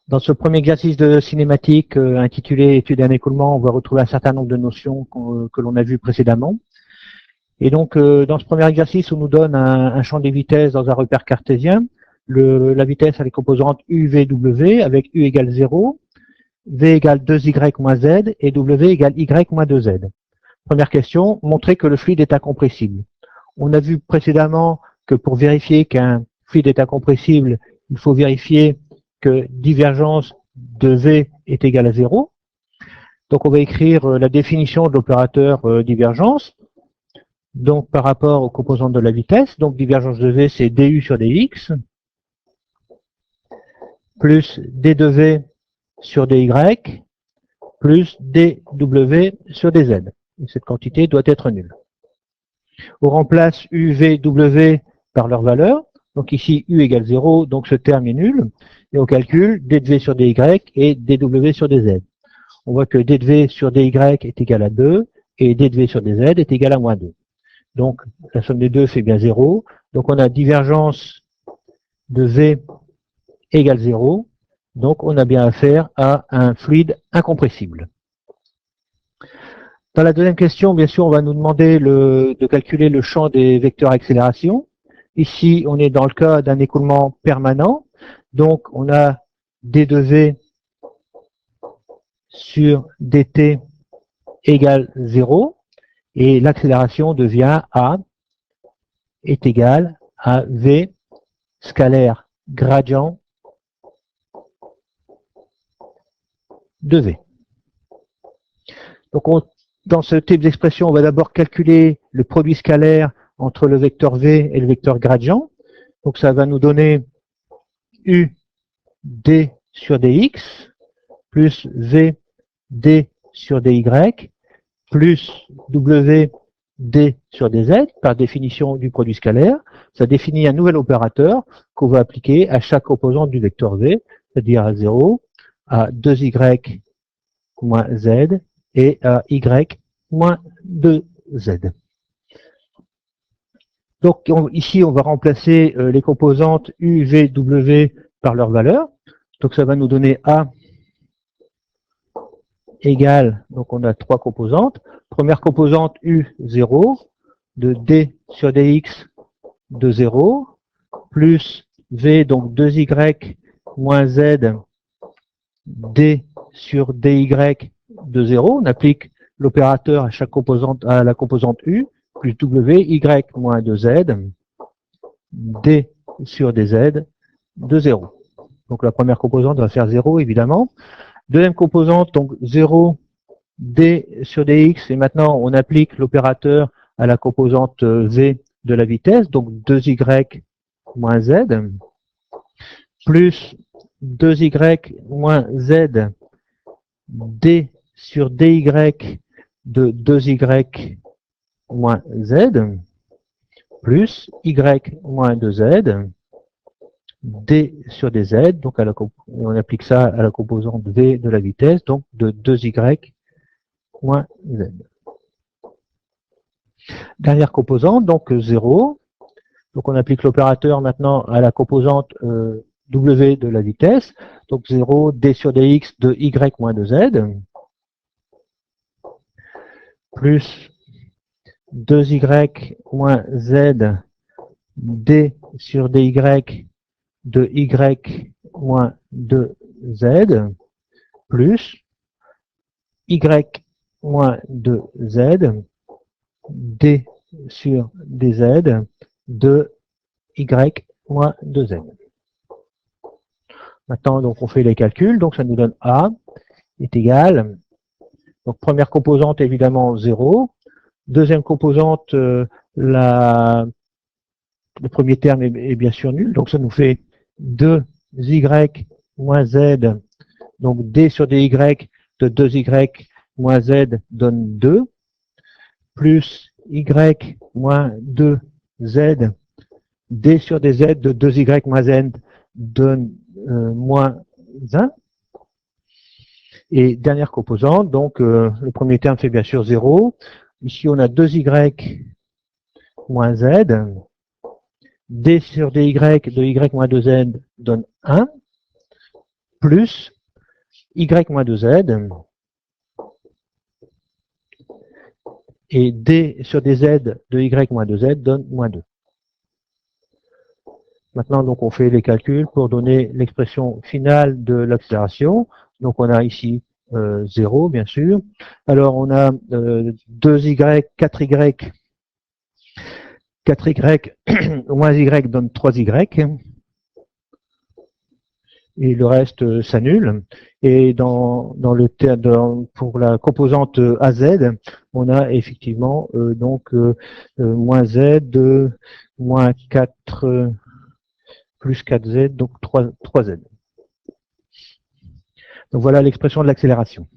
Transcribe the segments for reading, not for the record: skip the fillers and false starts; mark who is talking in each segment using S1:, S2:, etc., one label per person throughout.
S1: Dans ce premier exercice de cinématique intitulé Étude d'un écoulement, on va retrouver un certain nombre de notions que l'on a vues précédemment. Et donc, dans ce premier exercice, on nous donne un champ des vitesses dans un repère cartésien. La vitesse a les composantes U, V, W, avec U égale 0, V égale 2Y moins Z et W égale Y moins 2Z. Première question, montrer que le fluide est incompressible. On a vu précédemment que pour vérifier qu'un fluide est incompressible, il faut vérifier que divergence de V est égale à 0. Donc on va écrire la définition de l'opérateur divergence. Donc par rapport aux composantes de la vitesse, donc divergence de V c'est du sur dx, plus d de V sur dy, plus dw sur dz. Et cette quantité doit être nulle. On remplace u, v, w par leur valeur. Donc ici, u égale 0, donc ce terme est nul. Et on calcule d de v sur dy et dw sur dz. On voit que d de v sur dy est égal à 2 et d de v sur dz est égal à moins 2. Donc la somme des deux fait bien 0. Donc on a divergence de v égale 0. Donc on a bien affaire à un fluide incompressible. Dans la deuxième question, bien sûr, on va nous demander de calculer le champ des vecteurs accélération. Ici, on est dans le cas d'un écoulement permanent. Donc, on a d de v sur dt égale 0. Et l'accélération devient a est égale à v scalaire gradient de v. Donc, dans ce type d'expression, on va d'abord calculer le produit scalaire entre le vecteur v et le vecteur gradient. Donc ça va nous donner u d sur dx plus v d sur dy plus w d sur dz par définition du produit scalaire. Ça définit un nouvel opérateur qu'on va appliquer à chaque composante du vecteur v, c'est-à-dire à 0, à 2y moins z et à y moins 2z. Donc ici, on va remplacer les composantes u, v, w par leur valeur. Donc ça va nous donner a égale, donc on a trois composantes. Première composante u, 0, de d sur dx de 0, plus v, donc 2y moins z, d sur dy de 0. On applique l'opérateur à chaque composante, à la composante u, plus w, y moins 2z, d sur dz de 0. Donc la première composante va faire 0, évidemment. Deuxième composante, donc 0, d sur dx, et maintenant on applique l'opérateur à la composante v de la vitesse, donc 2y moins z, plus 2y moins z, d sur dy de 2y moins z, plus y moins 2z, d sur dz, donc on applique ça à la composante v de la vitesse, donc de 2y moins z. Dernière composante, donc 0, donc on applique l'opérateur maintenant à la composante w de la vitesse, donc 0, d sur dx de y moins 2z, plus 2y moins z, d sur dy de y moins 2z, plus y moins 2z, d sur dz de y moins 2z. Maintenant, donc, on fait les calculs, donc ça nous donne a est égal, donc première composante évidemment 0, deuxième composante, le premier terme est bien sûr nul, donc ça nous fait 2y moins z, donc d sur dy de 2y moins z donne 2, plus y moins 2z, d sur dz de 2y moins z donne moins 1. Et dernière composante, donc le premier terme fait bien sûr 0. Ici on a 2y moins z, d sur dy de y moins 2z donne 1, plus y moins 2z, et d sur des z de y moins 2z donne moins 2. Maintenant, donc, on fait les calculs pour donner l'expression finale de l'accélération. Donc, on a ici 0, bien sûr. Alors, on a 2y, 4y, 4y moins y donne 3y. Et le reste s'annule. Et pour la composante AZ, on a effectivement moins Z, moins 4, plus 4Z, donc 3Z. Donc voilà l'expression de l'accélération.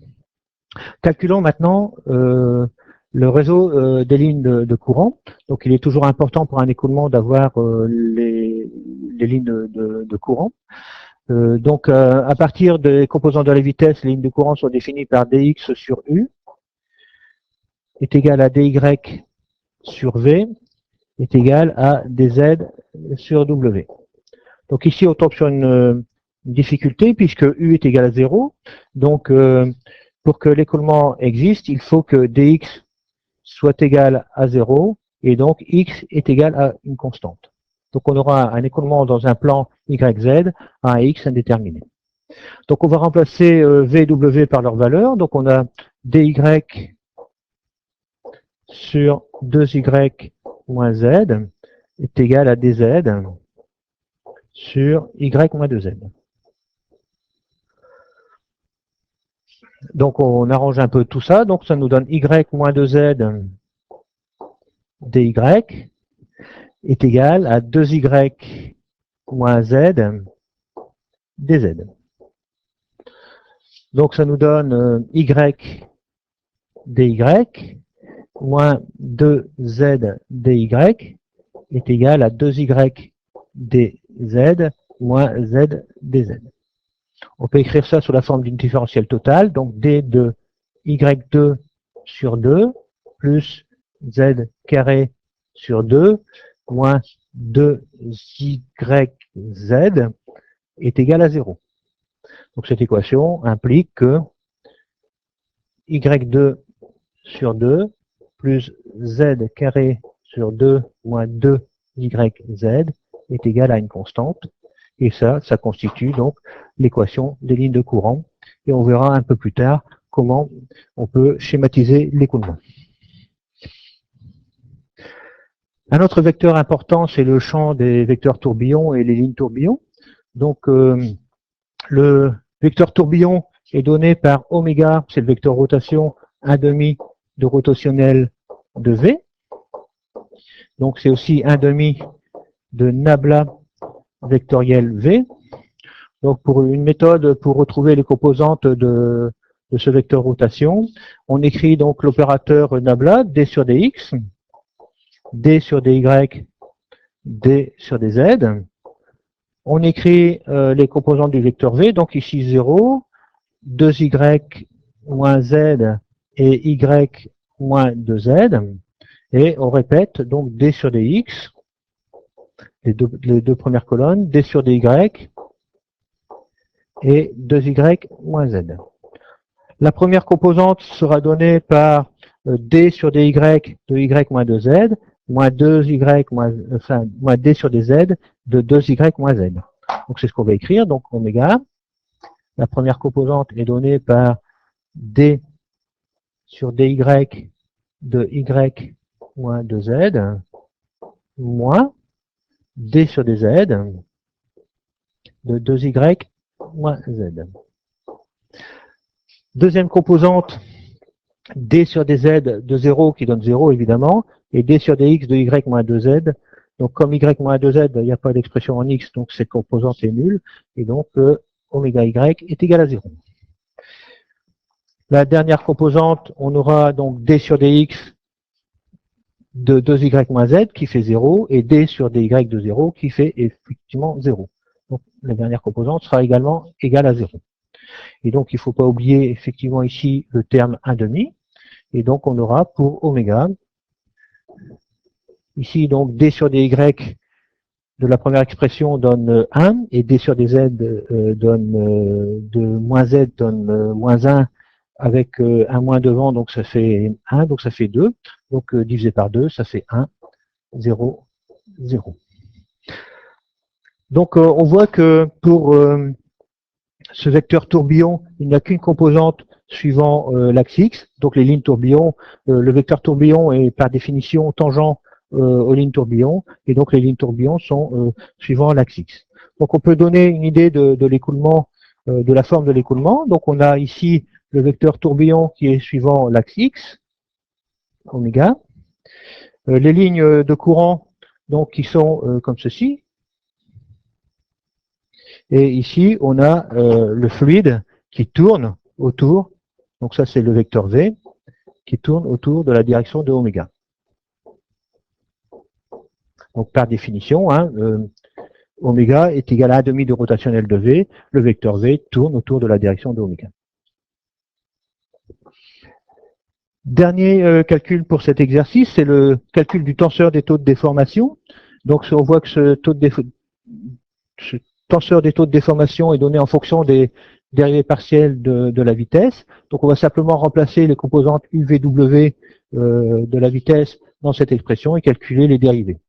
S1: Calculons maintenant le réseau des lignes de courant. Donc il est toujours important pour un écoulement d'avoir les lignes de courant. À partir des composants de la vitesse, les lignes de courant sont définies par dx sur u est égal à dy sur v est égal à dz sur w. Donc ici, on tombe sur une difficulté puisque u est égal à 0. Donc, pour que l'écoulement existe, il faut que dx soit égal à 0 et donc x est égal à une constante. Donc, on aura un écoulement dans un plan YZ à un x indéterminé. Donc, on va remplacer V et W par leur valeur. Donc, on a dy sur 2y moins z est égal à dz sur y moins 2z. Donc, on arrange un peu tout ça. Donc, ça nous donne y moins 2z dy est égal à 2y moins z dz. Donc, ça nous donne y dy moins 2z dy est égal à 2y dz moins z dz. On peut écrire ça sous la forme d'une différentielle totale, donc d de y2 sur 2 plus z carré sur 2 moins 2yz est égal à 0. Donc cette équation implique que y2 sur 2 plus z carré sur 2 moins 2yz est égal à une constante. Et ça constitue donc l'équation des lignes de courant. Et on verra un peu plus tard comment on peut schématiser l'écoulement. Un autre vecteur important, c'est le champ des vecteurs tourbillons et les lignes tourbillons. Donc, le vecteur tourbillon est donné par oméga, c'est le vecteur rotation, 1/2 de rotationnel de V. Donc, c'est aussi 1/2 de nabla vectoriel V. Donc, pour une méthode pour retrouver les composantes de ce vecteur rotation, on écrit donc l'opérateur nabla, d sur dx, d sur dy, d sur dz. On écrit les composantes du vecteur V, donc ici 0, 2y moins z et y moins 2z. Et on répète donc d sur dx, les deux premières colonnes, d sur dy et 2y moins z. La première composante sera donnée par d sur dy de y moins 2z, moins 2y moins d sur dz de 2y moins z. Donc c'est ce qu'on va écrire. Donc oméga, la première composante est donnée par d sur dy de y moins 2z moins d sur dz de 2y moins z. Deuxième composante, d sur dz de 0 qui donne 0 évidemment, et d sur dx de y moins 2z. Donc comme y moins 2z, il n'y a pas d'expression en x, donc cette composante est nulle, et donc oméga y est égal à 0. La dernière composante, on aura donc d sur dx de 2y moins z qui fait 0, et d sur dy de 0 qui fait effectivement 0. Donc la dernière composante sera également égale à 0. Et donc il ne faut pas oublier effectivement ici le terme 1/2, et donc on aura pour oméga, ici donc d sur dy de la première expression donne 1 et d sur dz donne de moins z donne moins 1 avec un moins devant, donc ça fait 1, donc ça fait 2. Donc divisé par 2, ça fait 1, 0, 0. Donc on voit que pour ce vecteur tourbillon, il n'y a qu'une composante suivant l'axe X. Donc les lignes tourbillon, le vecteur tourbillon est par définition tangent aux lignes tourbillon, et donc les lignes tourbillon sont suivant l'axe X. Donc on peut donner une idée de l'écoulement, de la forme de l'écoulement. Donc on a ici le vecteur tourbillon qui est suivant l'axe X, oméga. Les lignes de courant donc qui sont comme ceci. Et ici, on a le fluide qui tourne autour, donc ça c'est le vecteur V, qui tourne autour de la direction de oméga. Donc par définition, hein, oméga est égal à 1,5 de rotationnel de V, le vecteur V tourne autour de la direction de oméga. Dernier calcul pour cet exercice, c'est le calcul du tenseur des taux de déformation. Donc on voit que ce tenseur des taux de déformation est donné en fonction des dérivées partielles de la vitesse. Donc on va simplement remplacer les composantes UVW de la vitesse dans cette expression et calculer les dérivées.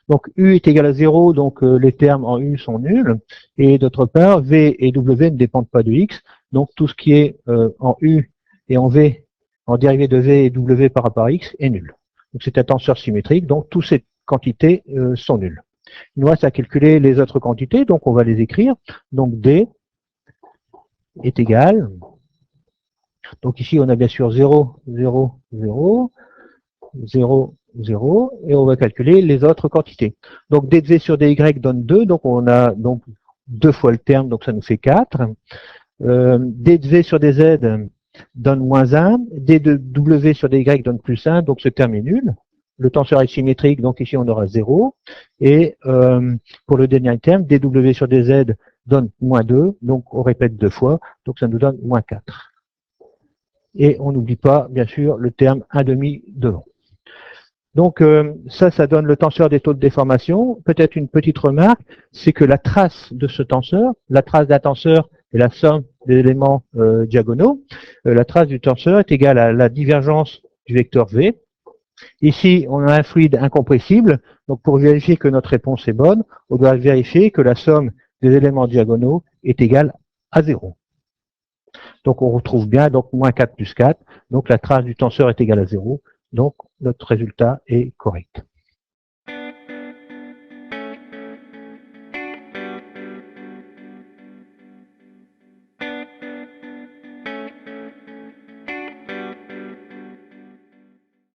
S1: Donc U est égal à 0, donc les termes en U sont nuls. Et d'autre part, V et W ne dépendent pas de X. Donc tout ce qui est en U et en V, en dérivée de V et W par rapport à X, est nul. Donc c'est un tenseur symétrique, donc toutes ces quantités sont nulles. Il nous reste à calculer les autres quantités, donc on va les écrire. Donc D est égal. Donc ici on a bien sûr 0, 0, 0, 0, 0, et on va calculer les autres quantités. Donc d de v sur dy donne 2, donc on a donc 2 fois le terme, donc ça nous fait 4. D de v sur dz donne moins 1, d de w sur dy donne plus 1, donc ce terme est nul. Le tenseur est symétrique, donc ici on aura 0. Et pour le dernier terme, dw sur dz donne moins 2, donc on répète 2 fois, donc ça nous donne moins 4. Et on n'oublie pas, bien sûr, le terme 1,5 devant. Donc ça donne le tenseur des taux de déformation. Peut-être une petite remarque, c'est que la trace de ce tenseur, la trace d'un tenseur est la somme des éléments diagonaux. La trace du tenseur est égale à la divergence du vecteur V. Ici, on a un fluide incompressible, donc pour vérifier que notre réponse est bonne, on doit vérifier que la somme des éléments diagonaux est égale à 0. Donc on retrouve bien donc moins 4 plus 4, donc la trace du tenseur est égale à 0, donc notre résultat est correct.